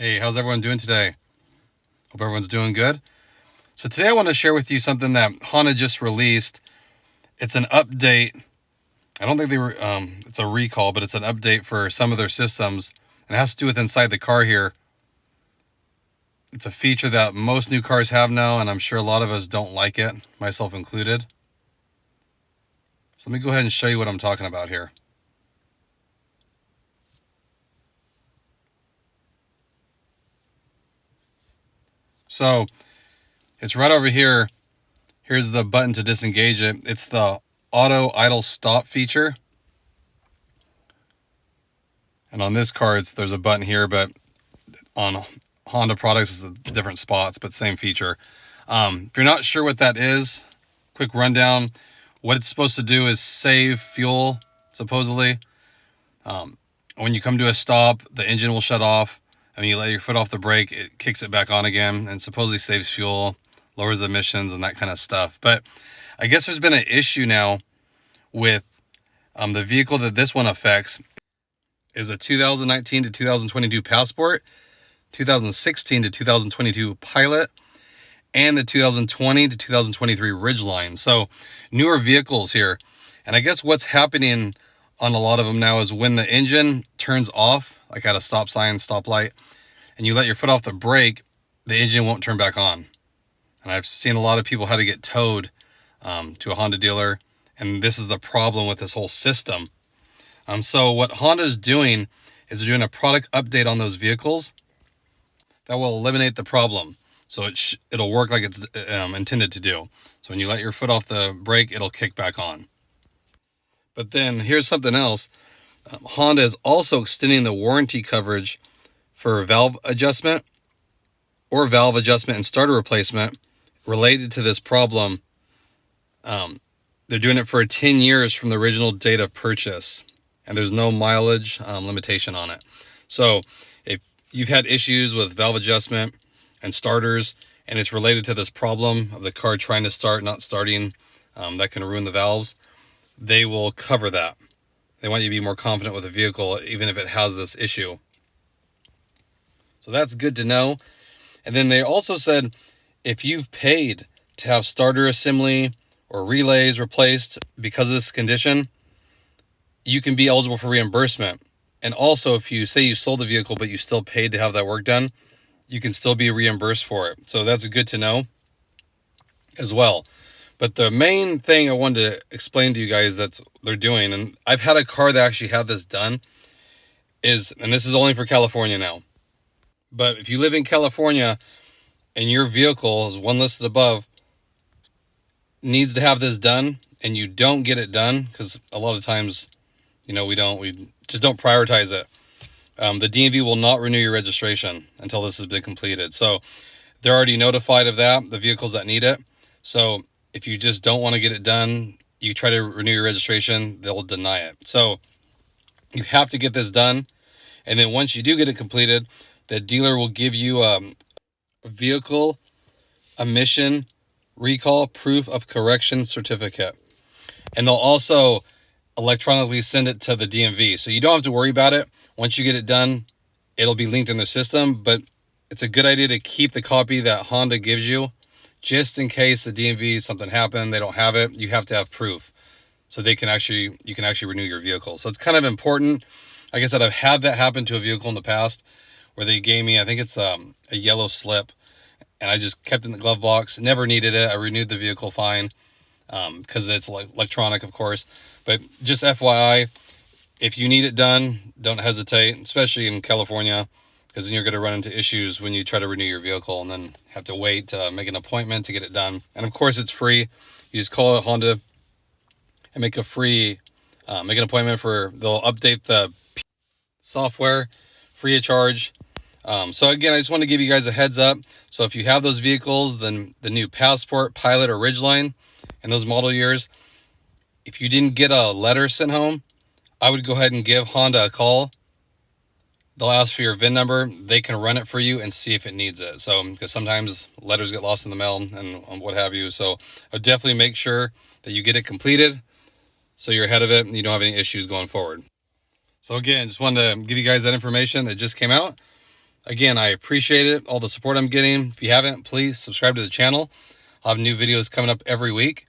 Hey, how's everyone doing today? Hope everyone's doing good. So today I want to share with you something that Honda just released. It's an update. I don't think it's a recall, but it's an update for some of their systems. And it has to do with inside the car here. It's a feature that most new cars have now, and I'm sure a lot of us don't like it, myself included. So let me go ahead and show you what I'm talking about here. So it's right over here. Here's the button to disengage it. It's the auto idle stop feature. And on this car, there's a button here, but on Honda products, it's different spots, but same feature. If you're not sure what that is, quick rundown. What it's supposed to do is save fuel, supposedly. When you come to a stop, the engine will shut off. And when you let your foot off the brake, it kicks it back on again and supposedly saves fuel, lowers emissions, and that kind of stuff. But I guess there's been an issue now with the vehicle that this one affects is a 2019 to 2022 Passport, 2016 to 2022 Pilot, and the 2020 to 2023 Ridgeline. So newer vehicles here. And I guess what's happening on a lot of them now is when the engine turns off, like at a stop sign, stoplight, and you let your foot off the brake, the engine won't turn back on. And I've seen a lot of people had to get towed to a Honda dealer, and this is the problem with this whole system. So what Honda is doing is they're doing a product update on those vehicles that will eliminate the problem. So it'll work like it's intended to do. So when you let your foot off the brake, it'll kick back on. But then here's something else. Honda is also extending the warranty coverage for valve adjustment and starter replacement related to this problem. They're doing it for 10 years from the original date of purchase, and there's no mileage limitation on it. So if you've had issues with valve adjustment and starters, and it's related to this problem of the car trying to start, not starting, that can ruin the valves, they will cover that. They want you to be more confident with the vehicle, even if it has this issue. So that's good to know. And then they also said, if you've paid to have starter assembly or relays replaced because of this condition, you can be eligible for reimbursement. And also, if you say you sold the vehicle, but you still paid to have that work done, you can still be reimbursed for it. So that's good to know as well. But the main thing I wanted to explain to you guys that they're doing, and I've had a car that actually had this done, and this is only for California now. But if you live in California and your vehicle is one listed above, needs to have this done, and you don't get it done, because a lot of times, we just don't prioritize it. The DMV will not renew your registration until this has been completed. So they're already notified of that, the vehicles that need it. So if you just don't want to get it done, you try to renew your registration, they'll deny it. So you have to get this done. And then once you do get it completed, the dealer will give you a vehicle emission recall proof of correction certificate. And they'll also electronically send it to the DMV. So you don't have to worry about it. Once you get it done, it'll be linked in the system. But it's a good idea to keep the copy that Honda gives you, just in case the DMV, something happened, they don't have it. You have to have proof so you can actually renew your vehicle. So it's kind of important. Like I said, I've had that happen to a vehicle in the past where they gave me, I think it's a yellow slip, and I just kept it in the glove box. Never needed it. I renewed the vehicle fine because it's electronic, of course. But just FYI, if you need it done, don't hesitate, especially in California, because then you're going to run into issues when you try to renew your vehicle and then have to wait to make an appointment to get it done. And of course, it's free. You just call Honda and make an appointment they'll update the software free of charge. So again, I just want to give you guys a heads up. So if you have those vehicles, then the new Passport, Pilot, or Ridgeline, and those model years, if you didn't get a letter sent home, I would go ahead and give Honda a call. They'll ask for your VIN number. They can run it for you and see if it needs it. So, because sometimes letters get lost in the mail and what have you. So I'll definitely make sure that you get it completed so you're ahead of it and you don't have any issues going forward. So again, just wanted to give you guys that information that just came out. Again, I appreciate it, all the support I'm getting. If you haven't, please subscribe to the channel. I'll have new videos coming up every week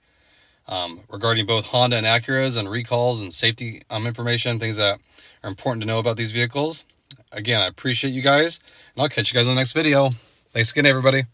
regarding both Honda and Acuras and recalls and safety information, things that are important to know about these vehicles. Again, I appreciate you guys, and I'll catch you guys in the next video. Thanks again, everybody.